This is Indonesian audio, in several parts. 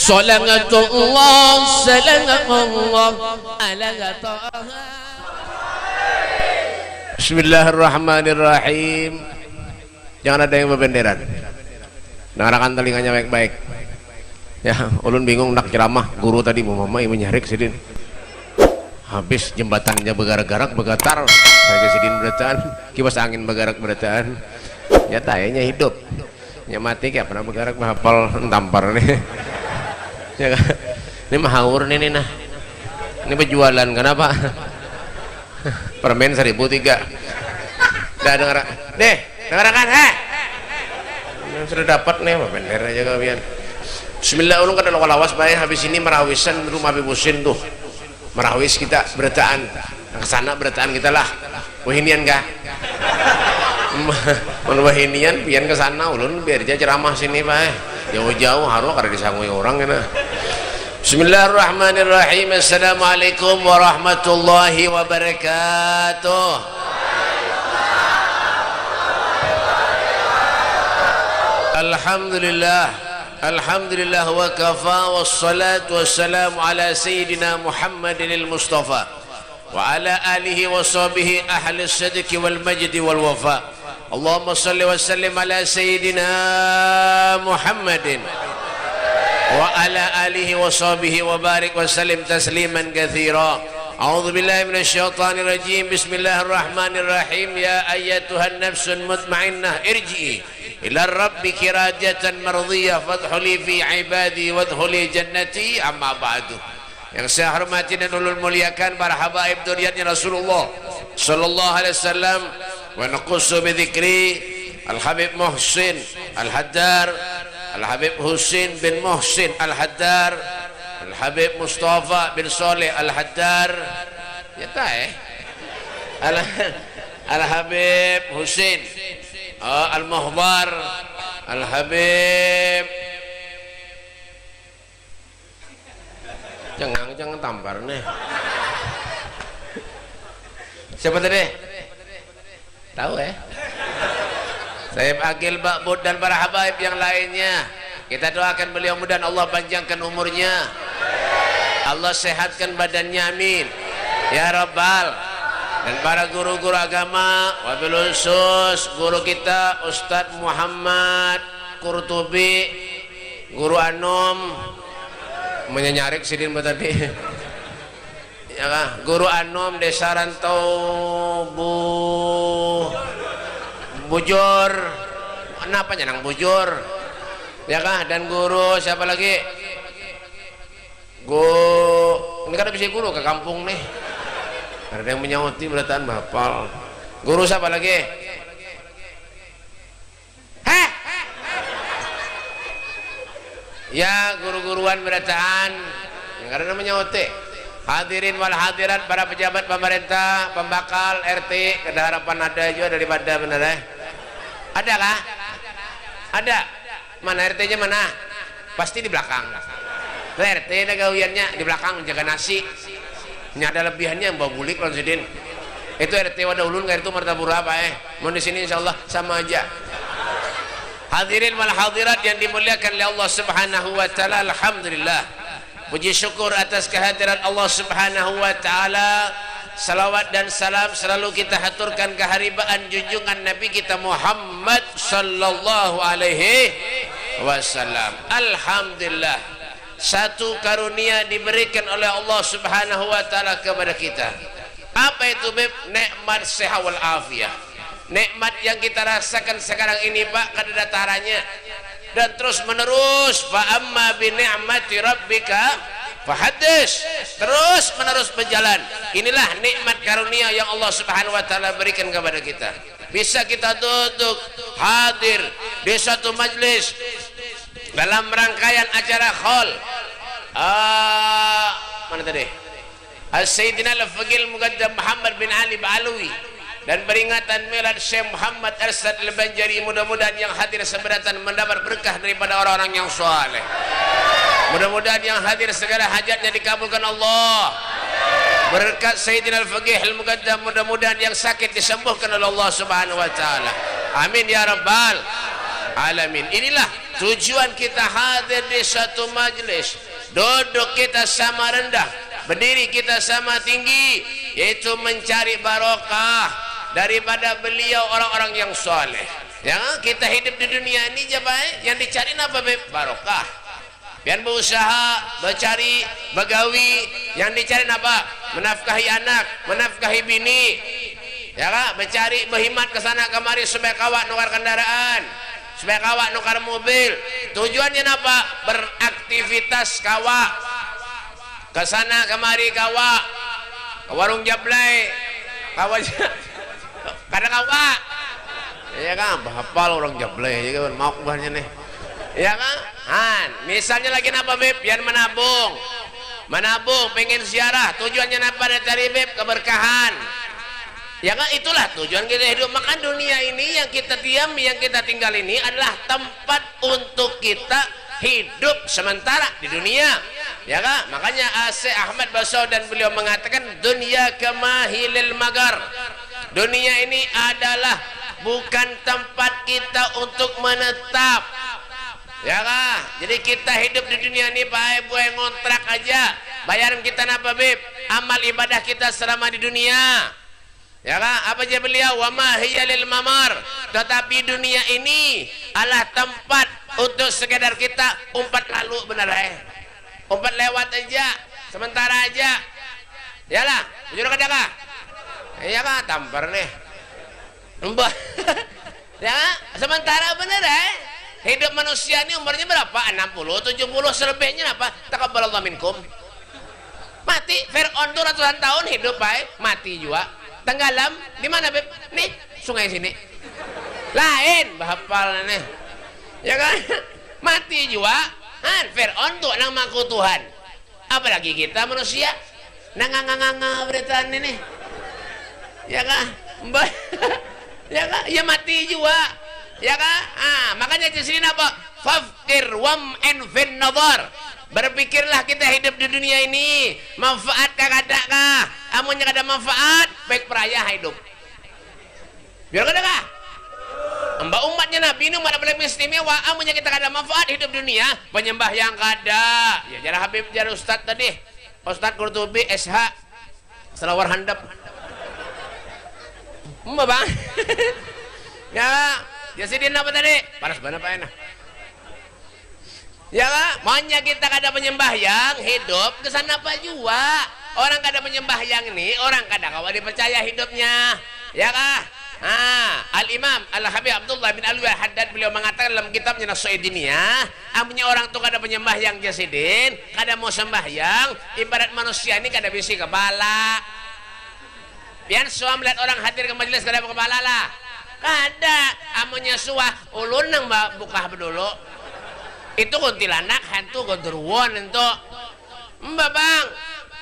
Salatullah salamullah ala Taha. Bismillahirrahmanirrahim. Jangan ada yang bebenderan. Dengarkan telinganya baik-baik. Ya, ulun bingung nak ceramah guru tadi mau mama ibu nyarik sidin. Habis jembatannya begarak-garak begatar saya sidin berataan kipas angin begarak berataan ya tayanya hidup ya mati kayak pernah begarak hafal tampar nih ya kan? Ini mahaur nih nah ini berjualan kenapa permen 1.003 udah dengar deh dengarkan sudah dapat nih bener aja kalian. Bismillah ulun kada lawas bae habis ini merawisan rumah bibusin tuh merawis kita berataan ke sana berataan kita lah wahinian kah wahinian pian ke sana ulun biar aja ceramah sini pak jauh-jauh harus karena disangui orang ya. Bismillahirrahmanirrahim. Assalamualaikum warahmatullahi wabarakatuh. Alhamdulillah Alhamdulillah wa kafa wassalatu wassalamu ala sayyidina Muhammadin al-Mustafa wa ala alihi wa sahbihi ahli as-sidqi wal majdi wal wafa. Allahumma salli wa sallim ala sayyidina Muhammadin wa ala alihi wa sahbihi wa barik wa sallim tasliman katsira. A'udzu billahi minasy syaithanir rajim. Bismillahirrahmanirrahim. Ya ayyatuhan nafsun mutmainnah irji'i ila rabbiki rajatan mardiyah fadkhuli fi ibadi wadkhuli jannati. Amma ba'du. Yang saya hormati dan ulun muliakan para habaib dzurriyyatnya Rasulullah sallallahu alaihi wasallam wa naqussu bi dzikri Al-Habib Muhsin Al-Haddar Al-Habib Husin bin Muhsin Al-Haddar Al-Habib Mustafa bin Saleh Al-Haddar ya Al-Habib Husin Al-Muhbar Al-Habib jangan tampar nih siapa tadi tahu saya Akil Bakbud dan para habaib yang lainnya kita doakan beliau mudah Allah panjangkan umurnya Allah sehatkan badannya amin ya Rabbal. Dan para guru-guru agama wabil khusus guru kita Ustadz Muhammad Qurtubi guru Anom menyenyarik sidin tadi ya kah guru Anom Desa Rantau Bujur kenapa nang Bujur ya kah dan guru siapa lagi ini kan bisa guru ke kampung nih ada yang menyauti berataan bapal guru siapa lagi ya guru-guruan berataan yang karena menyauti hadirin wal hadirat para pejabat pemerintah pembakal RT ada harapan ada juga daripada benar ada kah ada mana RT nya mana pasti di belakang RT gawiannya di belakang menjaga nasi ini ada lebihannya yang bawa bulik konsidin itu RT wadah ulun itu martabura apa mau di sini insyaallah sama aja. Hadirin wal hadirat yang dimuliakan oleh Allah Subhanahu wa taala, alhamdulillah puji syukur atas kehadiran Allah Subhanahu wa taala. Salawat dan salam selalu kita haturkan keharibaan junjungan Nabi kita Muhammad sallallahu alaihi wasallam. Alhamdulillah satu karunia diberikan oleh Allah Subhanahu wa taala kepada kita. Apa itu Beb? Nikmat sehat wal afiyah. Nikmat yang kita rasakan sekarang ini Pak kada ada taranya dan terus menerus. Fa amma bi ni'mati rabbika fahaddits, terus menerus berjalan. Inilah nikmat karunia yang Allah Subhanahu wa taala berikan kepada kita. Bisa kita duduk hadir di satu majlis dalam rangkaian acara khol mana tadi Sayyidina Al-Faqih Muqaddam Muhammad bin Ali Ba'alawi dan peringatan milad Syekh Muhammad Arsad Al-Banjari. Mudah-mudahan yang hadir seberatan mendapat berkah daripada orang-orang yang saleh. Mudah-mudahan yang hadir segala hajatnya dikabulkan Allah berkat Sayyidina Al-Faqih Al-Muqaddam. Mudah-mudahan yang sakit disembuhkan oleh Allah Subhanahu wa taala. Amin ya rabbal alamin. Inilah tujuan kita hadir di satu majlis, duduk kita sama rendah, berdiri kita sama tinggi, yaitu mencari barokah daripada beliau orang-orang yang soleh. Ya, kita hidup di dunia ini jabai, yang dicari apa barokah. Pian berusaha, bercari, begawi, yang dicari apa? Menafkahi anak, menafkahi bini. Ya kan? Bercari, berhimat ke sana kemari supaya kawak nukar kendaraan, supaya kawak nukar mobil. Tujuannya apa? Beraktivitas kawak. Ke sana kemari kawak. Ke warung jablay. Kawak kadang kawak. Ya kan? Hafal orang jablay, ya kan? Mau kubahannya nih. Ya kan? Misalnya lagi napa beb, pian menabung, pengen ziarah, tujuannya napa dari beb? Keberkahan. Ya kan, itulah tujuan kita hidup. Maka dunia ini yang kita diam, yang kita tinggal ini adalah tempat untuk kita hidup sementara di dunia. Ya kan? Makanya Syekh Ahmad Basau dan beliau mengatakan dunia kamahilil magar. Dunia ini adalah bukan tempat kita untuk menetap. Ya kan? Jadi kita hidup di dunia ini pakai buat ngontrak aja. Bayaran kita napa beb? Amal ibadah kita selama di dunia. Ya kan? Apa aja beliau? Wa ma hiya lil mamar. Tetapi dunia ini adalah tempat untuk sekedar kita umpat lalu, benar umpat lewat aja, sementara aja. Yalah, jujur kadang-kadang. Iya kan? Tampar nih. Mbah. Ya kan? Sementara benar Hidup manusia ini umurnya berapa? 60, 70, selebihnya apa? Taqabbalallahu minkum. Mati, Fir'aun itu ratusan tahun hidup mati juga. Tenggelam di mana beb? Nih, sungai sini. Lain bahapal nih. Ya kan? Mati juga. Fir'aun tuh nang maku Tuhan. Apalagi kita manusia nanganganganga beritaan ini. Ya kan? Ya kan? Ya mati juga. Ya kan? Makanya di sini apa? Fafkir wam en fin nazar. Berpikirlah kita hidup di dunia ini, manfaat kah? Amunnya kada manfaat, baik peraya hidup. Biar kada kah? Mbak umatnya Nabi ini umat paling istimewa. Amunnya kita kada manfaat hidup dunia, penyembah yang kada. Ya jarah Habib jarah Ustaz tadi. Ustaz Qurtubi SH Selawar handap. Mbak bang. Ya. Ya sidin apa tadi? Panas banget Pak enak. Ya kan? Maunya kita kada penyembahyang hidup kesana apa juga. Orang kada penyembahyang ini orang kada kawa dipercaya hidupnya. Ya kan? Al-Imam Al-Habib Abdullah bin Alwi Haddad beliau mengatakan dalam kitabnya Nasu'idiniyah, amunya orang tuh kada penyembahyang jasidin, kada mau sembahyang, ibarat manusia ini kada bisi kepala. Pian suam melihat orang hadir ke majelis kada kepala lah. Kada, amunya suah ulun nang buka dulu. Itu kuntilanak hantu gondorwon ento. Mbak bang,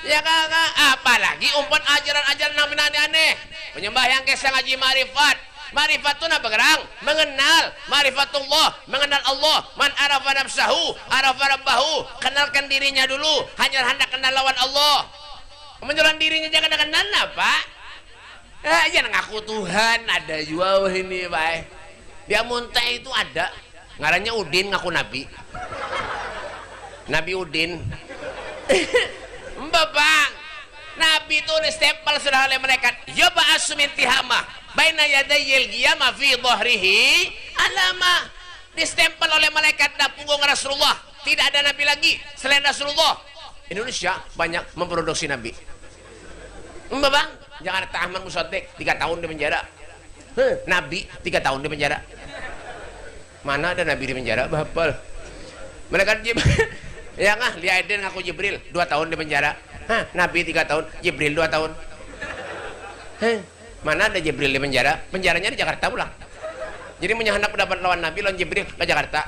ya kakak, apalagi umpan ajaran-ajaran yang aneh-aneh. Penyembah yang kesang ngaji marifat. Marifat itu apa gerang? Mengenal marifatullah, mengenal Allah. Man arafa nafsahu, arafa rabbahu. Kenalkan dirinya dulu, hanya hendak kenal lawan Allah. Menjualan dirinya jangan kenal apa? Jangan ngaku Tuhan, ada juga ini Pak. Dia muntah itu ada. Ngarannya Udin ngaku Nabi. Nabi Udin. Mbak bang, Nabi itu distempel sudah oleh malaikat. Ya ba'asu min tihamah baina yadayil qiyamah fi dhahrihi alama. Distempel oleh malaikat dan punggung Rasulullah. Tidak ada Nabi lagi selain Rasulullah. Indonesia banyak memproduksi Nabi. Mbak bang, Jakarta Ahmad Musaddiq 3 tahun di penjara. Nabi 3 tahun di penjara. Mana ada Nabi di penjara? Bahapal. Mereka ya kah? Liaiden ngaku Jibril 2 tahun di penjara. Nabi 3 tahun, Jibril 2 tahun. Mana ada Jibril di penjara? Penjaranya di Jakarta pulang. Jadi menyahanap pendapat lawan Nabi lawan Jibril ke Jakarta.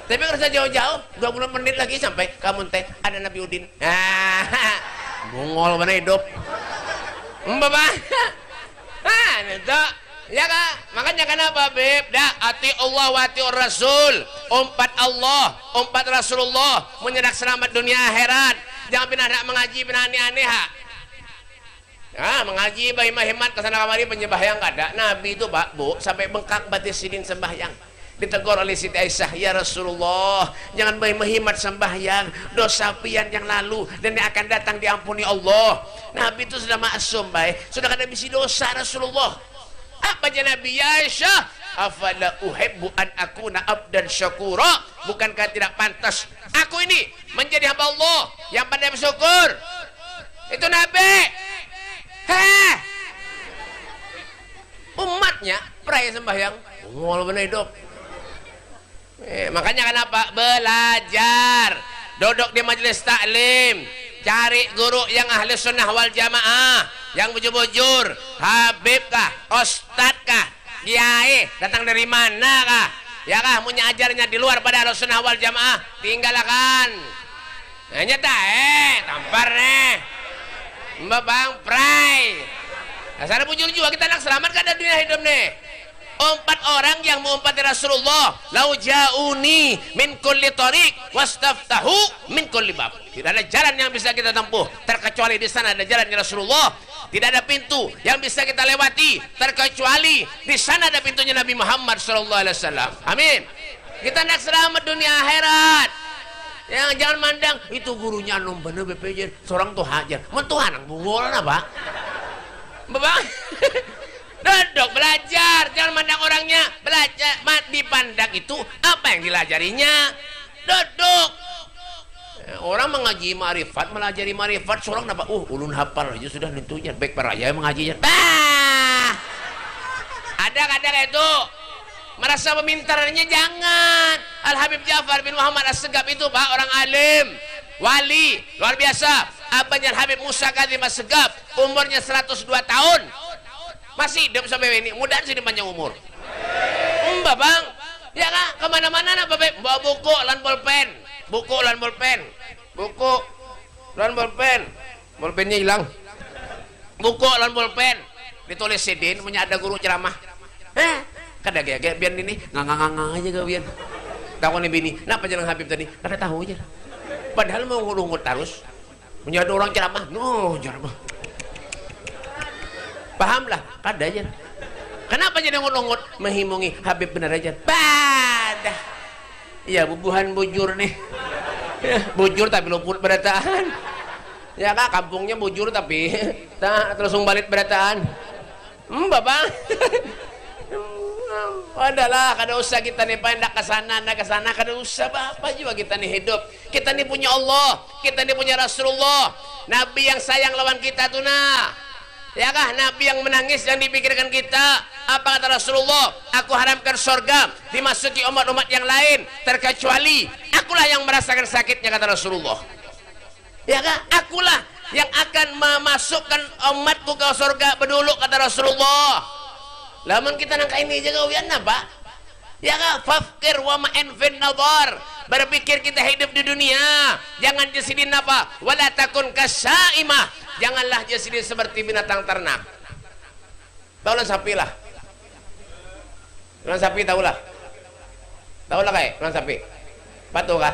Tapi kerja jauh-jauh 20 menit lagi sampai kamu teh ada Nabi Udin. Bungol mana hidup. Mbak itu ya kak, makanya kenapa beb ati Allah wa ati Rasul, umpat Allah umpat Rasulullah menyedak selamat dunia akhirat. Jangan pernah mengaji pernah aneh-aneh mengaji bayi hemat kesana kamari penyembahyang kada. Nabi itu pak bu sampai bengkak batis sidin sembahyang. Ditegur oleh Siti Aisyah, ya Rasulullah, jangan menghemat sembahyang, dosa pian yang lalu dan yang akan datang diampuni Allah. Nabi itu sudah maksum, baik, sudah kada bisi dosa Rasulullah. Apa aja Nabi? Ya Aisyah, afala uhibbu an akuna abdan syakura, bukankah tidak pantas aku ini menjadi hamba Allah yang pandai bersyukur? Itu Nabi. Heh, umatnya peraya sembahyang walaupun hidup. Makanya kenapa? Belajar, duduk di majelis taklim, cari guru yang ahli sunnah wal jamaah, yang bujur-bujur, habib kah, ustad kah, kiai, datang dari mana kah, ya kah, punya ajarnya di luar pada ahli sunnah wal jamaah, tinggalkan. Hanya tampar nih, mbak bang, pray. Asal bujur juga kita nak selamat kan ada dunia hidup nih. 4 orang yang mengumpati Rasulullah, lau ja'uni min kulli tariq wastaftahu min kulli bab. Tidak ada jalan yang bisa kita tempuh terkecuali di sana ada jalannya Rasulullah. Tidak ada pintu yang bisa kita lewati terkecuali di sana ada pintunya Nabi Muhammad sallallahu alaihi wasallam. Amin. Kita nak selamat dunia akhirat. Yang jangan mandang itu gurunya anu bener BPJ, seorang tuh hajar. Mentuhan bungol apa? Bapak. Duduk belajar, jangan mandang orangnya, belajar, dipandang itu apa yang dilajarinya. Duduk. Orang mengaji marifat, melajari marifat, seorang apa? Ulun hafal aja sudah nentunya, baik para raya mengajinya. Ada kadang itu merasa pemintarannya, jangan. Al Habib Ja'far bin Muhammad As-Segaf itu Pak, orang alim, wali, luar biasa. Abangnya Al Habib Musa Kadzim As-Segaf, umurnya 102 tahun. Masih hidup sampai ini, mudah sih panjang umur. Mbak bang, ya kak, kemana-mana nak bapak bawa buku lan bolpen, buku lan bolpen, buku lan bolpen, bolpennya hilang, buku lan bolpen, ditulis sidin, punya ada guru ceramah. Kada kayak biar ini ngang aja gak biar. Tahu nih bini, kenapa jalan Habib tadi? Kada tahu aja. Padahal mau ngurungut terus, punya ada orang ceramah, ceramah. Pahamlah, kada aja. Kenapa jadi ngungut menghimungi Habib benar aja? Pada. Iya, bubuhan bujur nih. Bujur tapi luput berataan. Ya kak, kampungnya bujur tapi terus balik berataan. Bapak. Adalah, kada usah kita nih nak ke sana, kada usah apa juga kita nih hidup. Kita nih punya Allah, kita nih punya Rasulullah, Nabi yang sayang lawan kita tuh nah. Ya kah, Nabi yang menangis yang dipikirkan kita. Apa kata Rasulullah? Aku haramkan surga dimasuki umat-umat yang lain terkecuali akulah yang merasakan sakitnya, kata Rasulullah. Ya kah, akulah yang akan memasukkan umatku ke surga berdulu, kata Rasulullah. Lamun kita nangka ini aja gawian apa? Ya kah, fafkir wa ma'in fin nadhar. Berpikir kita hidup di dunia, jangan jasidin apa? Wala takun kasaimah. Janganlah jasidin seperti binatang ternak. Taulah sapi lah. Tulang sapi taulah. Taulah kayak tulang sapi. Patuh kah?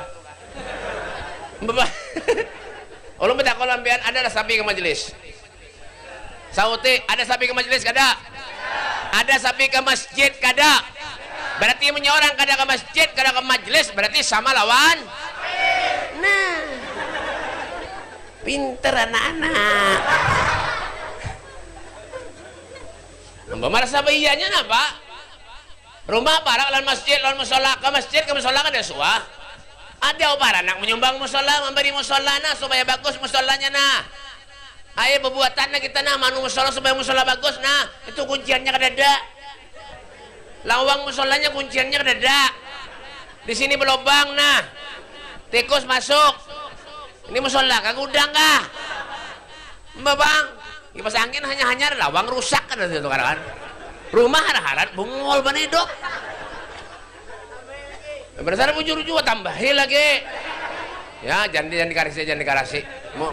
Bapak. Ulun bedak kalau ambian ada sapi ke majelis. Sauti ada sapi ke majelis kada? Ada sapi ke masjid kada? Berarti menyorang kada ke masjid, kada ke majelis, berarti sama lawan. Nah, pinter anak-anak. Mbak merasa bayiannya apa? Rumah parak lawan masjid, lawan musola, ke masjid ke musola kada suah. Ada para anak menyumbang musola, memberi musola nah supaya bagus musolanya nah. Ayo perbuatan kita nah manu musola supaya musola bagus nah, itu kunciannya kada ada. Lawang musolanya kunciannya kada. Di sini berlobang nah. Tikus masuk. Ini musola kagak udang kah? Mbak bang, kipas angin hanya lawang rusak kan itu kan. Rumah harat bungol banedok. Berdasar bujur juga tambahin lagi. Ya jangan dikarasi.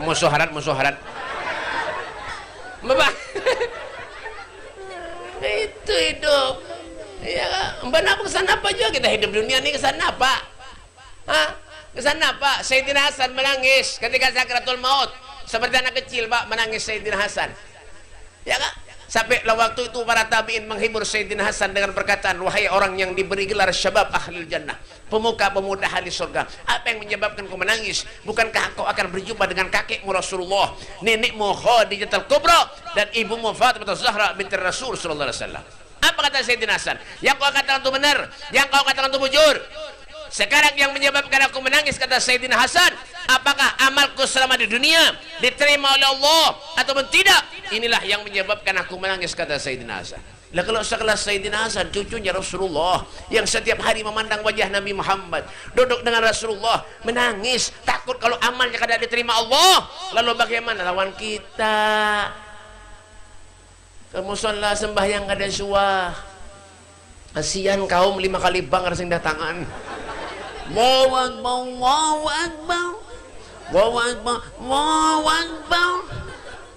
Musuh harat. Mbak bang. Itu hidup. Ya, mbak nak kesana apa juga kita hidup dunia ini kesana apa? Hah? Kesana apa? Sayyidina Hasan menangis ketika sakratul maut seperti anak kecil pak menangis Sayyidina Hasan. Ya kak? Sampai waktu itu para tabi'in menghibur Sayyidina Hasan dengan perkataan, wahai orang yang diberi gelar syabab ahlil jannah, pemuka-pemuda ahli surga, apa yang menyebabkan kau menangis? Bukankah kau akan berjumpa dengan kakekmu Rasulullah, nenekmu Khadijatul Kubra, dan ibumu Fatimah Zahra binti Rasul sallallahu alaihi wasallam? Apa kata Sayyidina Hasan? Yang kau katakan itu benar, yang kau katakan itu bujur. Sekarang yang menyebabkan aku menangis, kata Sayyidina Hasan, apakah amalku selama di dunia diterima oleh Allah ataupun tidak? Inilah yang menyebabkan aku menangis, kata Sayyidina Hasan. Lah kalau sekelas Sayyidina Hasan, cucunya Rasulullah, yang setiap hari memandang wajah Nabi Muhammad, duduk dengan Rasulullah, menangis, takut kalau amalnya kada diterima Allah, lalu bagaimana lawan kita? Ke musholla sembahyang kada suah, kasihan kaum 5 kali bang ada sing datangan. Allahu Akbar, Allahu Akbar, Allahu Akbar, Allahu Akbar,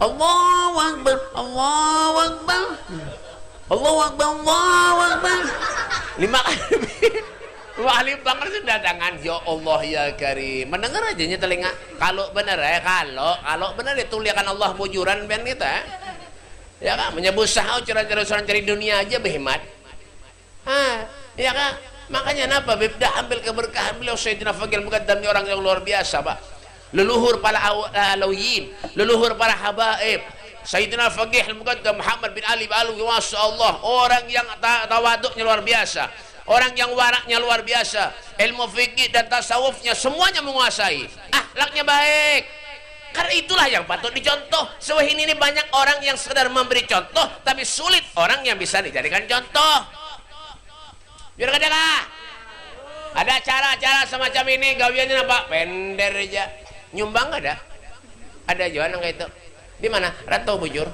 Allahu Akbar, Allahu Akbar, Allahu Akbar, Allahu Akbar. 5 kali banget sudah tangan. Ya Allah ya Karim, mendengar aja nya telinga. Kalau benar ya, kalau benar itu lihatkan Allah bujuran ben kita. Ya kan, menyebut sahau cara-cara cari dunia aja berhemat. Ya kan? Makanya kenapa Bibda ambil keberkahan beliau Sayyidina Faqih Al-Muqaddam, orang yang luar biasa, Pak. Leluhur para alawiyin, leluhur para habaib. Sayyidina Faqih Al-Muqaddam Muhammad bin Ali Alawi, Masya Allah, orang yang tawaduknya luar biasa, orang yang waraknya luar biasa, ilmu fikih dan tasawufnya semuanya menguasai, akhlaknya baik. Karena itulah yang patut dicontoh. Sewah ini banyak orang yang sekedar memberi contoh, tapi sulit orang yang bisa dijadikan contoh. Biar ada cara-cara semacam ini, gawiannya apa? Pender aja. Nyumbang ada jualan kayak itu. Di mana? Rantau bujur.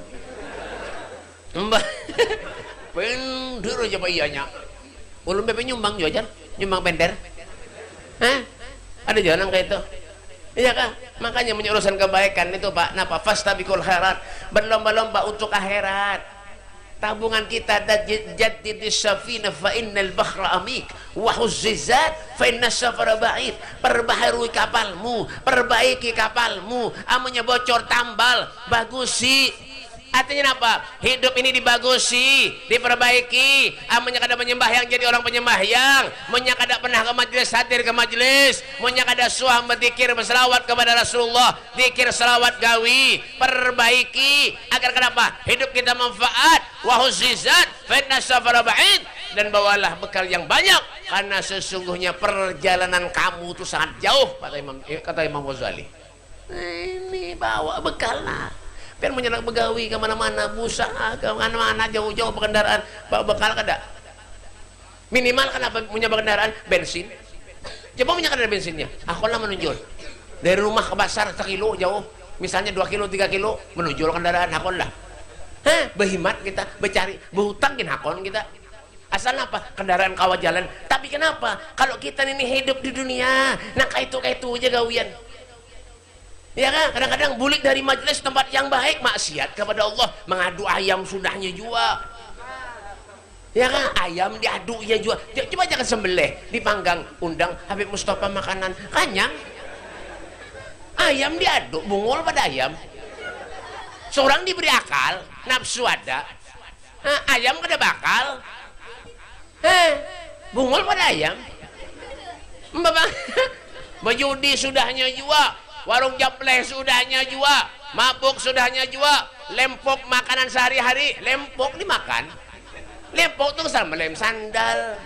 Mbak. Pender aja Pak iyanya. Ulun BP nyumbang jualan, nyumbang pender. Ada jualan kayak itu. Iya kan? Makanya urusan kebaikan itu Pak. Napa? Fastabiqul khairat. Berlomba-lomba untuk akhirat. Tabungan kita jaddidis safina fa innal bahra amik wa huzzizat fa innas safara ba'id. Perbaharui kapalmu, perbaiki kapalmu, amunnya bocor tambal, bagusi. Artinya apa? Hidup ini dibagusi, diperbaiki. Amunnya kada menyembahyang jadi orang penyembahyang, munnya kada pernah ke majelis hadir ke majelis, munnya kada suah berzikir berselawat kepada Rasulullah, zikir selawat gawi, perbaiki agar kenapa? Hidup kita manfaat. Wa huzzizat fa innas safara ba'id, dan bawalah bekal yang banyak karena sesungguhnya perjalanan kamu itu sangat jauh, kata Imam Ghazali. Ini bawa bekal lah. Biar menyerang begawi kemana-mana, busa kemana-mana, jauh-jauh kendaraan, bawa bekal kada. Minimal kenapa punya kendaraan bensin? Coba punya kendaraan bensinnya. Aku lah menunjuk dari rumah ke pasar 1 kilo jauh, misalnya 2 kilo 3 kilo, menunjuk kendaraan hakon lah. Berhemat kita, bercari, berhutang hakon kita. Asal apa? Kendaraan kawat jalan. Tapi kenapa? Kalau kita ini hidup di dunia, nah kayak itu aja gawian. Ya kan, kadang-kadang bulik dari majelis tempat yang baik, maksiat kepada Allah, mengadu ayam sudahnya juga. Ya kan, ayam diadu ya juga. Coba jangan sembelih, dipanggang, undang Habib Mustafa makanan, kanyang. Ayam diadu, bungul pada ayam. Seorang diberi akal, nafsu ada. Ayam kada bakal. Bungul pada ayam. Berjudi sudahnya juga. Warung japleh sudahnya juga, mabuk sudahnya juga, lempok makanan sehari-hari, lempok dimakan. Lempok itu sama lem sandal,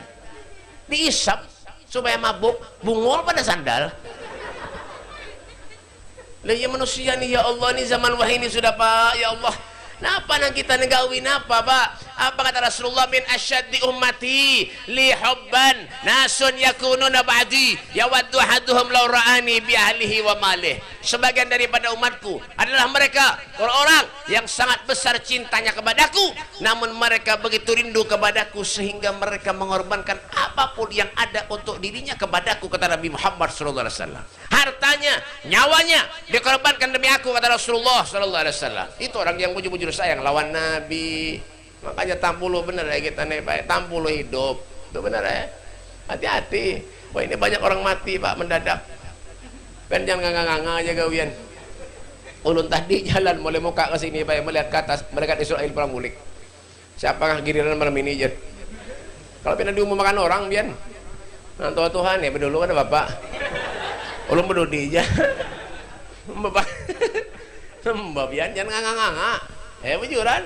diisap supaya mabuk, bungul pada sandal. Lah ya manusia nih ya Allah, ini zaman wahai ini sudah Pak, ya Allah. Napa nang kita negawi napa Pak? Apa kata Rasulullah, min asyaddi ummati li hubban nasun yakununa ba'di yawaddu ahaduhum law ra'ani bi ahlihi wa malih. Sebagian daripada umatku adalah mereka orang-orang yang sangat besar cintanya kepadaku, namun mereka begitu rindu kepadaku sehingga mereka mengorbankan apapun yang ada untuk dirinya kepadaku, kata Nabi Muhammad sallallahu alaihi wasallam. Hartanya, nyawanya dikorbankan demi aku, kata Rasulullah sallallahu alaihi wasallam. Itu orang yang bujur-bujur sayang lawan Nabi. Makanya tampulu bener ya kita nih Pak, tampulu hidup itu bener ya, hati-hati. Wah ini banyak orang mati Pak mendadak, kan jangan nganga-nganga aja gawian. ulun tadi jalan mulai muka ke sini Pak, melihat ke atas, mereka Israel pulang mulik. Siapakah giliran malam ini Jen? Kalau pernah diumumkan orang bian. Nah, Tuhan ya dulu ada Bapak. Ulun berdudi aja. Bapak. Mbak bian jangan nganga-nganga. Bujuran.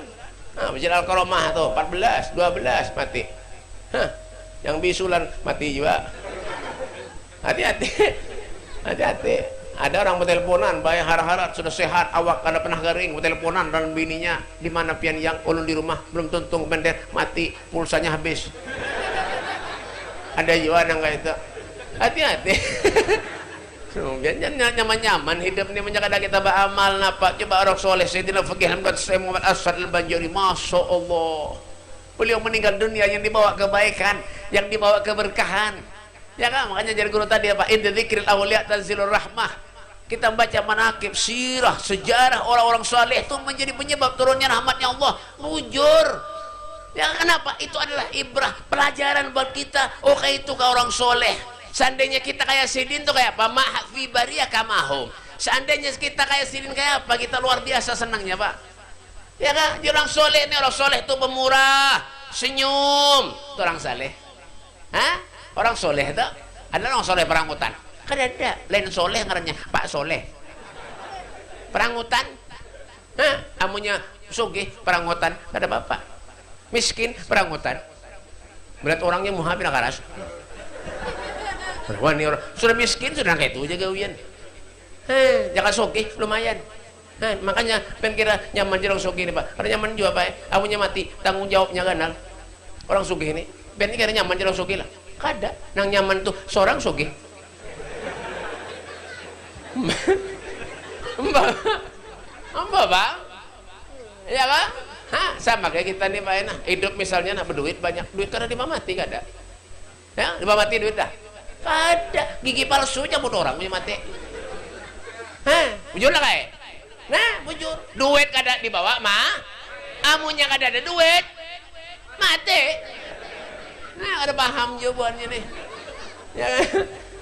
Nah, Masjid Al-Karomah tuh 14, 12 mati. Hah, yang bisulan mati juga. Hati-hati. Hati-hati. Ada orang berteleponan, bayar harap-harap sudah sehat, awak kada pernah garing, berteleponan dan bininya di mana pian yang ulun di rumah belum tuntung bender mati, pulsanya habis. Ada juga yang kayak itu. Hati-hati. Jangan nyaman-nyaman hidup ini menjaga kita beramal napa. Coba orang soleh Sayyidina Faqih Muhammad Asad Al-Banjari, Masya Allah, beliau meninggal dunia yang dibawa kebaikan, yang dibawa keberkahan, ya kan? Makanya jadi guru tadi apa, inda dzikril awliya tanzilur rahmah. Kita baca manaqib, sirah, sejarah orang-orang soleh itu menjadi penyebab turunnya rahmatnya Allah. Bujur ya, kenapa? Itu adalah ibrah, pelajaran buat kita. Oh kayak itu ke orang soleh. Seandainya kita kayak Sidin tuh kayak apa? Ma'fi bariyah kamahum. Seandainya kita kayak Sidin kayak apa? Kita luar biasa senangnya Pak. Ya kan? Dia orang soleh nih, orang soleh tuh pemurah, senyum. Itu orang soleh. Hah? Orang soleh itu ada orang soleh perangutan. Kan ada lain soleh ngarannya Pak Soleh. Perangutan. Hah? Amunya sugih perangutan, ada bapak. Miskin perangutan. Berat orangnya muhabir karas. Wah, ini orang sudah miskin sudah kayak itu aja gawian. Jangan sugih lumayan. Makanya kira nyaman orang sugih ini Pak. Karena nyaman juga Pak. Amunya mati, tanggung jawabnya ganal. Orang sugih ini, kira nyaman orang sugih lah. Kada, nang nyaman tuh seorang sugih. Mbak Bang, ya Pak? Hah, sama kayak kita nih Pak enak. Hidup misalnya nak berduit banyak, duit karena dia mati kada. Ya, dia mati duit dah. Kada, gigi palsu aja buat orang punya mati. Hah, bujur lah kayak. Nah, bujur. Duit kada dibawa mah, amunya kada ada duit, mati. Nah, ada paham jawabannya nih. Ya,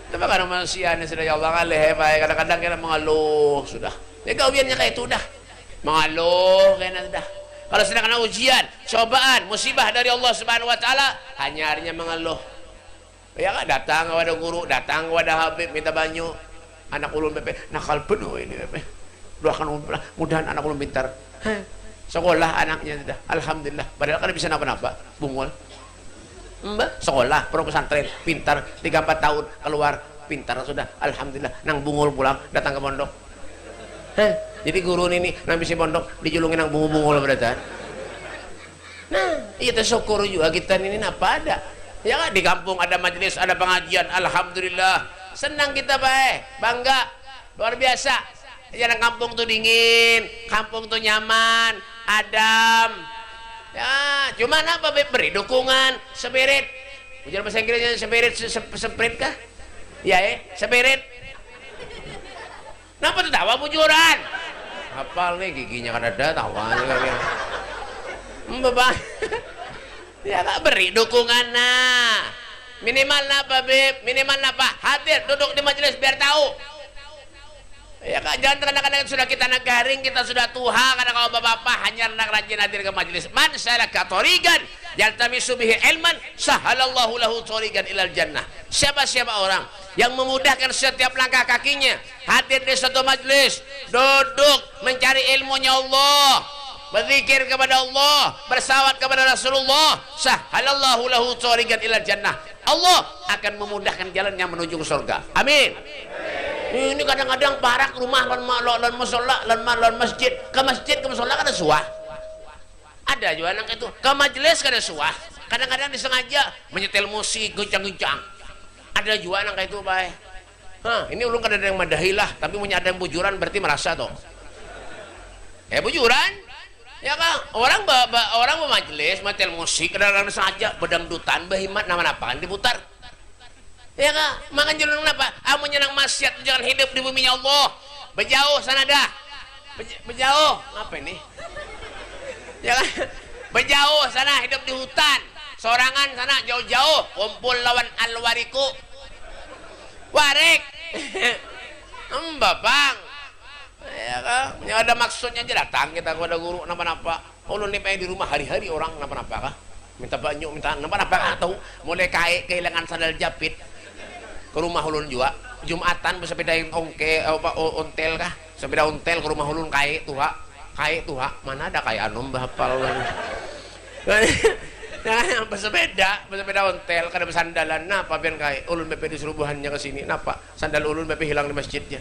tapi karena manusia ini sudah ya Allah ngalih Pak. Kadang-kadang kita mengeluh sudah. Ya gawiannya kayak itu dah. Mengeluh kayaknya sudah. Kalau sedang kena ujian, cobaan, musibah dari Allah Subhanahu wa taala, hanya harinya mengeluh. Ya kan datang kepada guru, datang kepada Habib minta banyu. Anak ulun Pepe nakal penuh ini Pepe. Doakan mudahan anak ulun pintar. Sekolah anaknya sudah. Alhamdulillah. Padahal kan bisa napa-napa, bungul. Mbak sekolah pro pesantren pintar 3-4 tahun keluar pintar sudah alhamdulillah nang bungul pulang datang ke pondok. Jadi guru ini nang bisi pondok dijulungin nang bungul berarti. Nah kita syukur juga kita ini apa ada ya kan, di kampung ada majelis ada pengajian alhamdulillah senang kita Pak, bangga luar biasa. Ya nang kampung tuh dingin, kampung tuh nyaman, adem. Ya, cuma apa beri dukungan, spirit. Ujar bahasa Inggrisnya spirit kah? Ya, spirit. Kenapa tuh tawa bujuran? Hafal nih giginya kan ada tawanya kan. Bapak. Ya nggak beri dukungan nah. Minimal apa Beb? Minimal apa? Hadir duduk di majelis biar tahu. Ya kan jangan kadang-kadang sudah kita negaring, kita sudah tuha karena kalau bapak-bapak hanya nak rajin hadir ke majelis. Man salaka tariqan yaltamisu bihi ilman sahalallahu lahu tariqan ilal jannah. Siapa-siapa orang yang memudahkan setiap langkah kakinya hadir di satu majelis, duduk mencari ilmunya Allah, berzikir kepada Allah, bersalawat kepada Rasulullah, sahalallahu lahu tariqan ilal jannah. Allah akan memudahkan jalannya menuju ke surga. Amin. Ini kadang-kadang parak rumah lan musola lan masjid ke musola kada suah. Ada juga anak itu ke majelis kada suah. Kadang-kadang disengaja menyetel musik guncang-guncang. Ada juga anak itu baik. Ini ulun kada ada yang madahilah, tapi punya ada yang bujuran berarti merasa toh. Bujuran? Ya kan orang bermajelis menyetel musik kadang-kadang sengaja bedangdutan behimat nama-napaan diputar. Ya kak, makan jalan apa? Amunya nang maksiat jangan hidup di bumi Allah. Berjauh sana dah. Berjauh. Apa ini? Ya kan? Berjauh sana hidup di hutan. Sorangan sana jauh-jauh. Kumpul lawan alwariku. Warik. Bapang. Ya kan? kah? Yang ada maksudnya aja datang kita kepada guru napa-napa. Ulun ni pengen di rumah hari-hari orang napa-napa kah? Minta banyak, minta napa-napa kah? Tahu mulai kehilangan sandal japit ke rumah ulun juga. Jumatan bersepeda yang ontel kah? Sepeda ontel ke rumah ulun kai tuh ha. Mana ada kai anom bahapal ulun. Nah, bersepeda ontel kada bersandalan napa pian kai ulun bepe disurubuhannya ke sini napa sandal ulun bepe hilang di masjidnya.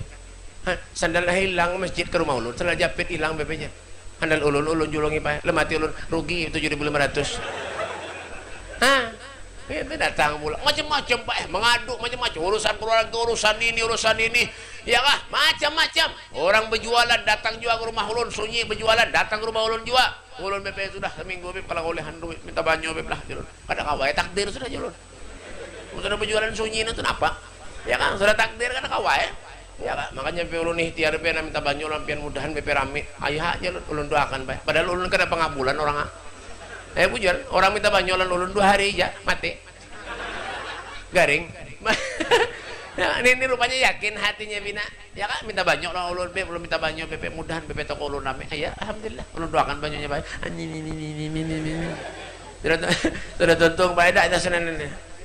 Sandal hilang masjid ke rumah ulun, sandal japit hilang bepenya. Sandal ulun julungi pae, lemati ulun rugi 7.500. Itu datang pula macam-macam Pak, mengadu macam-macam urusan keluarga, urusan ini. Ya kah? Macam-macam. Orang berjualan datang juga ke rumah ulun, sunyi berjualan datang ke rumah ulun juga. Ulun bepenya sudah seminggu bep kalau olehan duit minta banyo bep lah julun. Kada kawai takdir sudah julun. Sudah berjualan sunyi itu apa? Ya kan sudah takdir kada kawai. Ya kan makanya pe ulun ikhtiar pe minta banyo lampian mudahan pe rame ayo aja ulun doakan bae padahal ulun kada pengabulan orang pujar orang minta banyo lan ulun 2 hari aja mati garing. Nah, ini rupanya yakin hatinya bina ya kan minta banyo lah ulun pe ulun minta banyo pe mudahan pe toko ulun rame ya alhamdulillah ulun doakan banyonya bae sudah tuntung bae dak sanan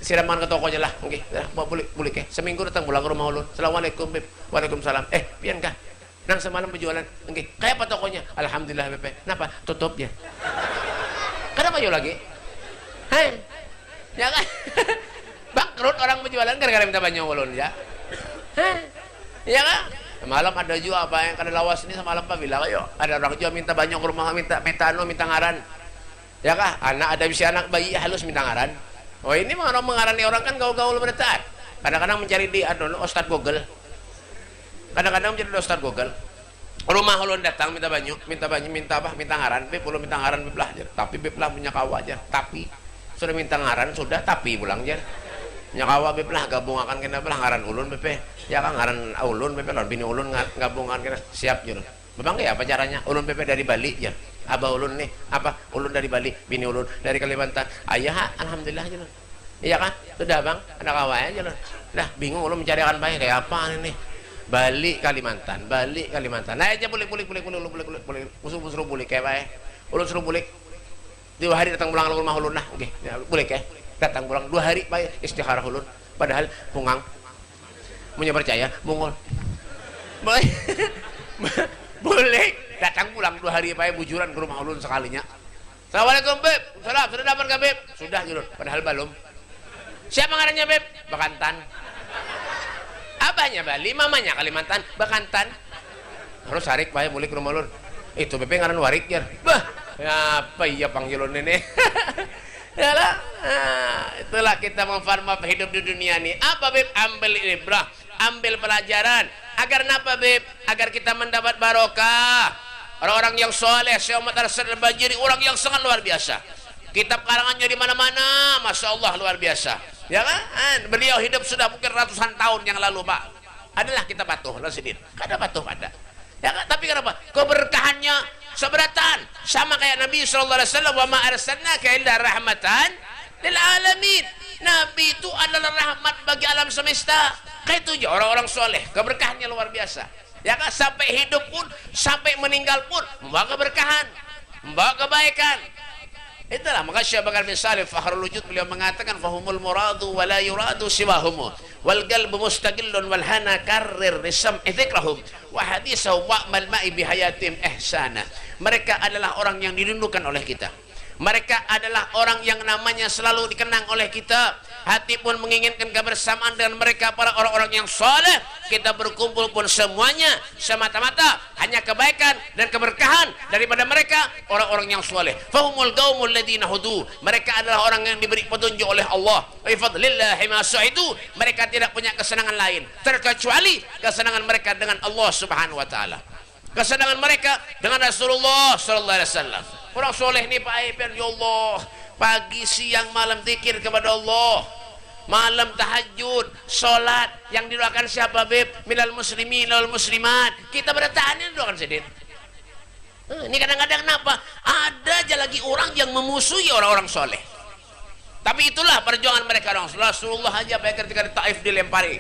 siraman ke tokonya lah, oke, mau boleh ke. Seminggu datang pulang ke rumah ulun. Assalamualaikum beb, waalaikumsalam. Pian kah? Nang semalam berjualan, oke. Kayak apa tokonya? Alhamdulillah beb. Kenapa? Tutup ya. Kenapa yo lagi? Hai, ya kan? Bangkrut orang berjualan gara-gara minta banyak ulun ya. Ya kan? Malam ada juga apa yang kada lawas ini semalam Pak bilang ayo ada orang juga minta banyak ke rumah minta ngaran. Ya kah? Anak ada bisa anak bayi halus minta ngaran. Oh ini orang mengarani orang kan gaul-gaul bertaat. Kadang-kadang mencari di Ustadz Google. Kadang-kadang mencari di Ustadz Google. Rumah ulun datang minta ngaran. Beb ulun minta ngaran beb lah. Tapi beb lah punya kawa aja. Tapi sudah minta ngaran sudah tapi pulang aja. Punya kawa beb lah gabung akan kena belah ngaran ulun beb. Ya kan ngaran ulun beb lah bini ulun gabungan kena siap je. Memang ya apa caranya? Ulun beb dari Bali ya. Abah ulun nih apa ulun dari Bali bini ulun dari Kalimantan ayah alhamdulillah aja iya kan sudah bang anak kawan aja dah bingung ulun mencari akan baik kayak apa ini Bali Kalimantan nah aja boleh suruh boleh kayak baik ulun suruh boleh 2 hari datang pulang ke rumah ulun nah oke ya, boleh kayak datang pulang 2 hari baik istikharah ulun padahal pungang punya percaya mongol boleh datang pulang 2 hari apa bujuran ke rumah ulun sekalinya. Assalamualaikum beb, salam sudah dapat ke beb? Sudah julun, padahal belum. Siapa ngarannya beb? Bakantan. Abahnya Bali, mamanya Kalimantan, Bakantan. Harus sarik bae mulai ke rumah ulun. Itu beb ngaran warik ya. Bah, apa iya panggil ulun ini? Yalah, itulah kita memfarma hidup di dunia ini. Apa beb? Ambil ibrah, ambil pelajaran. Agar napa beb? Agar kita mendapat barokah. Orang-orang yang soleh, Syekh Muhammad Arsyad Al-Bajiri, orang yang sangat luar biasa. Kitab karangannya di mana-mana, masya Allah luar biasa. Ya kan? Beliau hidup sudah mungkin ratusan tahun yang lalu, Pak. Adalah kita patuh, Rasidin. Kada patuh ada. Ya kan? Tapi kenapa? Keberkahannya seberatan, sama kayak Nabi SAW. Wa ma arsalnaka illa rahmatan lil alamin. Nabi itu adalah rahmat bagi alam semesta. Kayak itu aja orang-orang soleh, keberkahannya luar biasa. Ya kan sampai hidup pun sampai meninggal pun membawa keberkahan membawa kebaikan itulah maka Syekh Bakar bin Salih Fakhrul Wujud beliau mengatakan fahumul muradu wa la yuradu siwahum wal qalbu mustaqillun wal hana karrir risam idzikrahum wa hadisahum wa'mal ma'i bihayatim ihsana mereka adalah orang yang dirindukan oleh kita mereka adalah orang yang namanya selalu dikenang oleh kita hati pun menginginkan kebersamaan dengan mereka para orang-orang yang soleh kita berkumpul pun semuanya semata-mata hanya kebaikan dan keberkahan daripada mereka orang-orang yang soleh fahumul qaumul ladina hudu mereka adalah orang yang diberi petunjuk oleh Allah bifadlillahi ma su'idu mereka tidak punya kesenangan lain terkecuali kesenangan mereka dengan Allah subhanahu wa ta'ala kesenangan mereka dengan Rasulullah sallallahu alaihi wasallam orang soleh ini Pak Aipen ya Allah pagi siang malam zikir kepada Allah malam tahajud solat yang didoakan siapa beb minal muslimin wal muslimat kita bertahan ini doakan sedih ini kadang-kadang kenapa ada aja lagi orang yang memusuhi orang-orang soleh tapi itulah perjuangan mereka orang Rasulullah aja ketika di Taif dilempari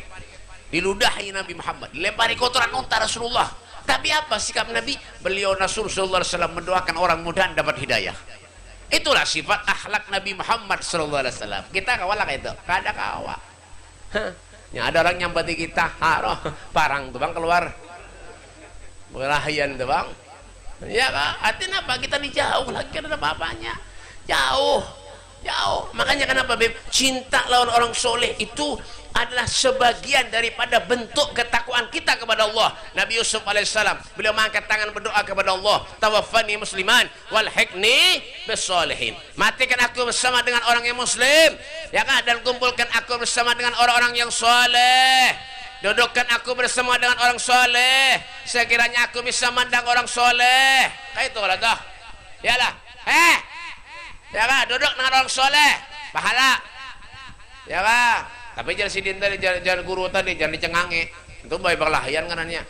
diludahi Nabi Muhammad dilempari kotoran unta Rasulullah Tapi apa sikap Nabi? Beliau Rasulullah SAW mendoakan orang mudahan dapat hidayah. Itulah sifat akhlak Nabi Muhammad SAW. Kita kawal kayak itu, kada kawa. Ya ada orang yang bati kita, haroh parang tuh bang keluar, belahian tuh bang. Ya kan? Artinya apa? Kita dijauh lagi, ada apa-apanya. Jauh. Makanya kenapa Beb? Cinta lawan orang soleh itu adalah sebagian daripada bentuk ketakwaan kita kepada Allah. Nabi Yusuf alaihissalam, beliau mengangkat tangan berdoa kepada Allah, tawaffani musliman walhiqni bisolihin. Matikan aku bersama dengan orang yang muslim, ya kan? Dan kumpulkan aku bersama dengan orang-orang yang soleh. Dudukkan aku bersama dengan orang soleh, sekiranya aku bisa mandang orang soleh. Kayak itu lah toh. Yalah. Ya kan? Duduk dengan orang soleh, pahala. Ya kan? Tapi jangan sidin tadi, jangan guru tadi, jangan dicengangi. Itu baik berlahian kanannya.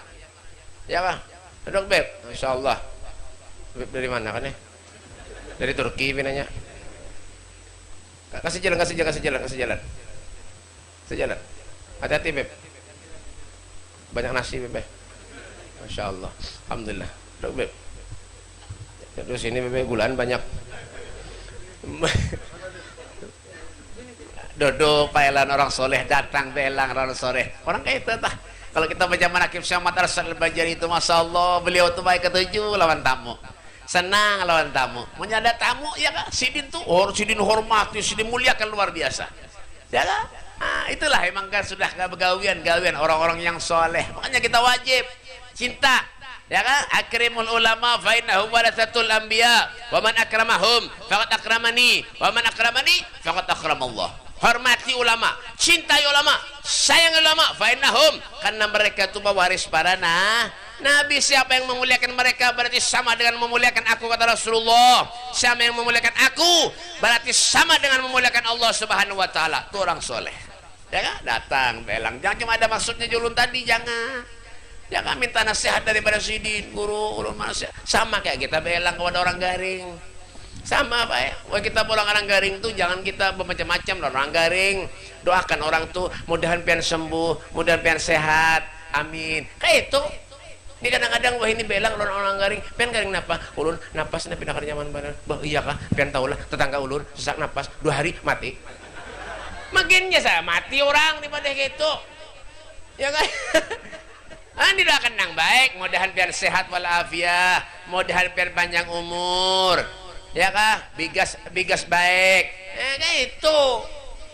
Ya kan? Duduk Beb. Masya Allah. Beb dari mana kan ya? Dari Turki pinanya. Kasih jalan. Sejalan. Hati-hati Beb. Banyak nasi Beb. Masya Allah. Alhamdulillah. Duduk Beb. Terus ini Beb gulaan banyak. Duduk pelan orang soleh, datang pelang orang soleh. Orang kayak itu tah. Kalau kita baca manaqib Syekh Muhammad Al-Bajali itu, masya Allah, beliau tuh baik ketujuh lawan tamu, senang lawan tamu. Punya ada tamu ya kan, sidin tuh, sidin hormati, sidin muliakan luar biasa. Ya kan? Nah, itulah emang kan sudah gawian orang-orang yang soleh. Makanya kita wajib cinta. Ya kan? Akrimul ulama fa innahum waratsatul anbiya wa man akramahum faqad akramani wa man akramani faqad akramallah. Hormati ulama, cintai ulama, sayang ulama, fa innahum, karena mereka itu pewaris para nabi. Siapa yang memuliakan mereka berarti sama dengan memuliakan aku, kata Rasulullah. Siapa yang memuliakan aku berarti sama dengan memuliakan Allah Subhanahu wa taala. Itu orang soleh. Ya kan? Datang belang. Jangan cuma ada maksudnya julun tadi, jangan. Jangan minta nasihat daripada sidin, guru nasihat. Sama kayak kita belang kepada orang garing. Sama Pak ya. Wah, kita pulang orang garing tuh jangan kita bermacam-macam orang garing. Doakan orang tuh mudahan pian sembuh, mudahan pian sehat. Amin. Kayak itu. Ini kadang-kadang wah ini belang orang garing. Pian garing napa? Ulun napas na pinakar nyaman badan. Bah iya kah? Pian tahulah tetangga ulun sesak napas 2 hari mati. Makinnya saya mati orang di pada gitu. Ya kan? Didoakan yang baik, mudahan biar sehat walafiat, mudahan biar panjang umur, ya kah? Bigas baik, kayak itu.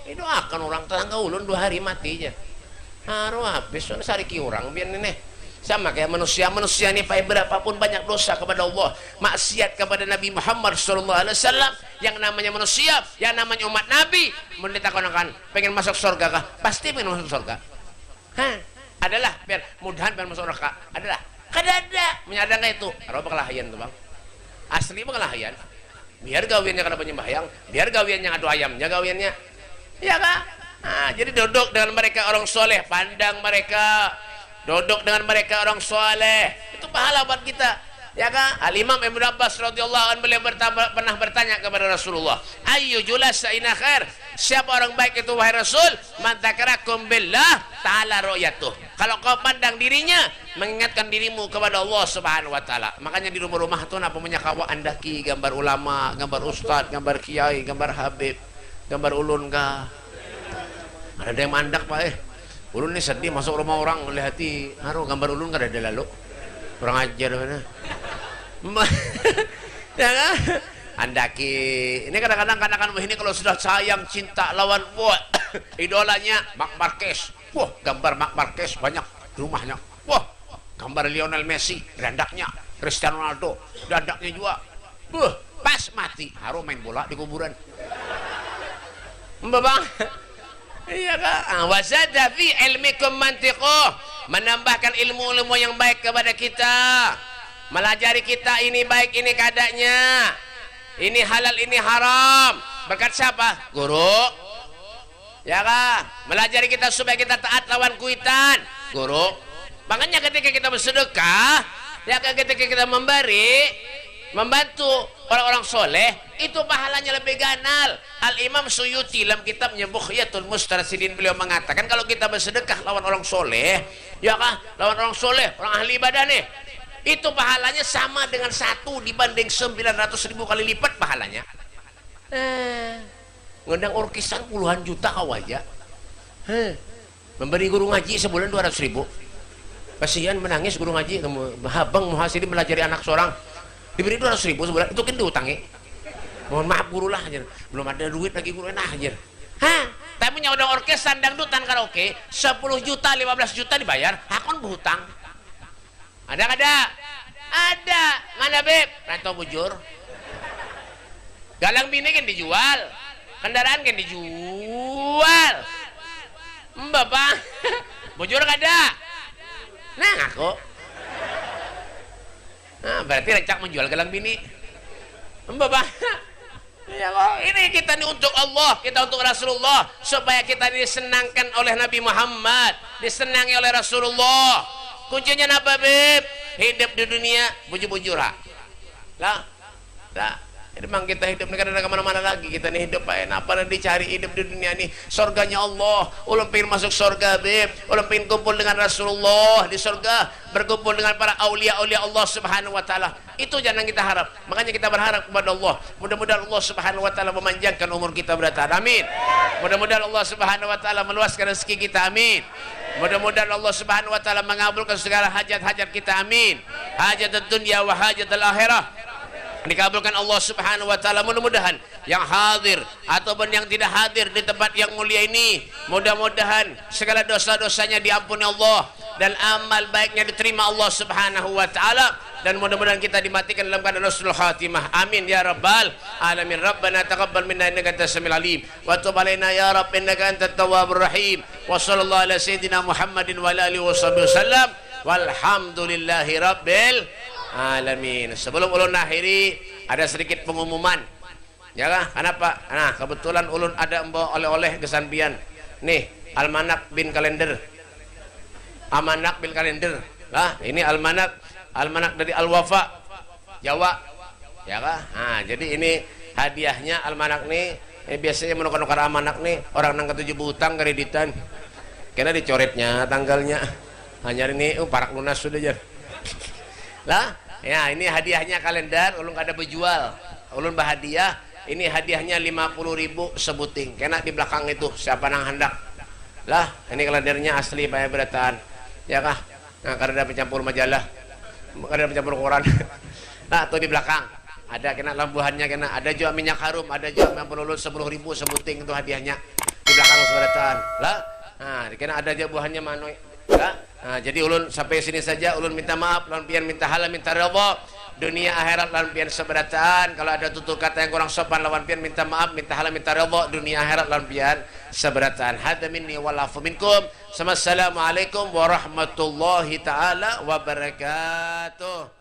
Didoakan orang tetangga ulun 2 hari mati aja. Haru habis, soalnya sariki orang biar ini. Sama kayak manusia ini pakai berapapun banyak dosa kepada Allah, maksiat kepada Nabi Muhammad SAW. Yang namanya manusia, yang namanya umat Nabi, menditakkan pengen masuk surga kah? Pasti pengen masuk surga. Adalah biar mudahan biar masuk neraka. Adalah kada menyadang itu. Kalau berkelahian tuh bang, asli berkelahian. Biar gawiannya kada penyembahyang, biar gawiannya adu ayamnya gawiannya. Ya kah? Jadi duduk dengan mereka orang soleh, pandang mereka, duduk dengan mereka orang soleh, itu pahala buat kita. Ya kan? Al-Imam Ibnu Abbas radhiyallahu anhu beliau pernah bertanya kepada Rasulullah, "Ayyu julasaina khair?" Siapa orang baik itu wahai Rasul? Man dzakarakum billah ta'ala ru'yatuh. Kalau kau pandang dirinya, mengingatkan dirimu kepada Allah Subhanahu wa taala. Makanya di rumah-rumah tuh apa punya kawa andaki gambar ulama, gambar ustad, gambar kiai, gambar habib, gambar ulun kah? Ada yang mandak Pak ulun ini sedih masuk rumah orang melihat gambar ulun kada ada lalu. Kurang ajar mana. Ya kan? Andaki ini kadang-kadang ini kalau sudah sayang cinta lawan idolanya Marc Marquez. Wah, gambar Marc Marquez banyak di rumahnya. Wah, gambar Lionel Messi, dandaknya Cristiano Ronaldo, dandaknya juga. Pas mati, harus main bola di kuburan. Bang. Iya kan? Wazada fi ilmikum mantiquh, menambahkan ilmu-ilmu yang baik kepada kita, melajari kita ini baik ini kadanya, ini halal ini haram. Berkat siapa? Guru. Ya kan? Melajari kita supaya kita taat lawan kuitan. Guru. Makanya ketika kita bersedekah, ya ketika kita memberi, membantu orang-orang soleh, itu pahalanya lebih ganal. Al-Imam Suyuti dalam kitabnya Bughyatul Mustarsidin beliau mengatakan kalau kita bersedekah lawan orang soleh, ya kan, lawan orang soleh, orang ahli ibadah nih, itu pahalanya sama dengan 1 dibanding 900.000 kali lipat pahalanya. Ngundang orkesan puluhan juta kau aja. Memberi guru ngaji sebulan 200.000. Kasihan menangis guru ngaji, kamu Abang Muhasidi melajari anak seorang diberi 200.000 sebulan, itu kan diutangi. Mohon maaf guru lah aja, belum ada duit lagi guru enak aja. Tapi punya udah orkesan dangdutan karaoke 10 juta 15 juta dibayar, hakon berhutang. Ada nggak ada? Ada. Mana beb? Atau bujur? Galang bini kan dijual, kendaraan kan dijual. Bapak, bujur nggak ada? Nah aku. Nah berarti rencak menjual galang bini. Bapak. Ya kok ini kita ini untuk Allah, kita untuk Rasulullah, supaya kita disenangkan oleh Nabi Muhammad, disenangi oleh Rasulullah. Kuncinya apa beb? Hidup di dunia bujur-bujur lah. Jadi memang kita hidup negara kemana-mana lagi, kita nih hidup apa yang dicari hidup di dunia nih, surganya Allah. Ulun pengen masuk surga beb, ulun pengen kumpul dengan Rasulullah di surga, berkumpul dengan para aulia-aulia Allah subhanahu wa ta'ala. Itu jangan kita harap, makanya kita berharap kepada Allah, mudah-mudahan Allah subhanahu wa ta'ala memanjangkan umur kita bertahan, amin. Mudah-mudahan Allah subhanahu wa ta'ala meluaskan rezeki kita, amin. Mudah-mudahan Allah subhanahu wa ta'ala mengabulkan segala hajat-hajat kita, amin. Hajat dunia wa hajat al-akhirah dikabulkan Allah subhanahu wa ta'ala. Mudah-mudahan yang hadir ataupun yang tidak hadir di tempat yang mulia ini, mudah-mudahan segala dosa-dosanya diampuni Allah dan amal baiknya diterima Allah subhanahu wa ta'ala, dan mudah-mudahan kita dimatikan dalam keadaan husnul khatimah, amin ya rabbal alamin. Rabbana taqabbal minna innaka antas samiul alim wa tub alaina ya rabb innaka antat tawwabur rahim. Wa sallallahu ala sayyidina Muhammadin wa ala alihi wasallam walhamdulillahi rabbil alamin. Sebelum ulun akhiri ada sedikit pengumuman, ya kah? Kenapa? Nah kebetulan ulun ada membawa oleh-oleh kesampian nih, almanak bin kalender, amanak bin kalender lah. Ini almanak dari Al-Wafa Jawa, ya kah? Nah jadi ini hadiahnya almanak nih. Biasanya menukar-nukar amanak nih orang nang ketujuh butang kreditan, karena dicoretnya tanggalnya hanya ini parak lunas sudah aja lah. Ya ini hadiahnya kalender, ulun ada berjual, ulun berhadiah. Ini hadiahnya 50.000 sebuting, kena di belakang itu siapa nang hendak lah. Ini kalendernya asli bayar berataan, ya kah? Nah karena ada pencampur majalah, karena ada pencampur koran. Nah tuh di belakang ada kena lambuhannya, kena ada juga minyak harum, ada juga yang perlu 10.000 sebuting itu hadiahnya di belakang berataan lah. Nah kena ada juga buahnya manoy lah. Nah, jadi ulun sampai sini saja. Ulun minta maaf, lan pian minta halal, minta redha dunia akhirat, lan pian seberatan. Kalau ada tutur kata yang kurang sopan lawan pian minta maaf, minta halal, minta redha dunia akhirat, lan pian seberatan. Hadza minni wal afu minkum. Assalamualaikum warahmatullahi taala wabarakatuh.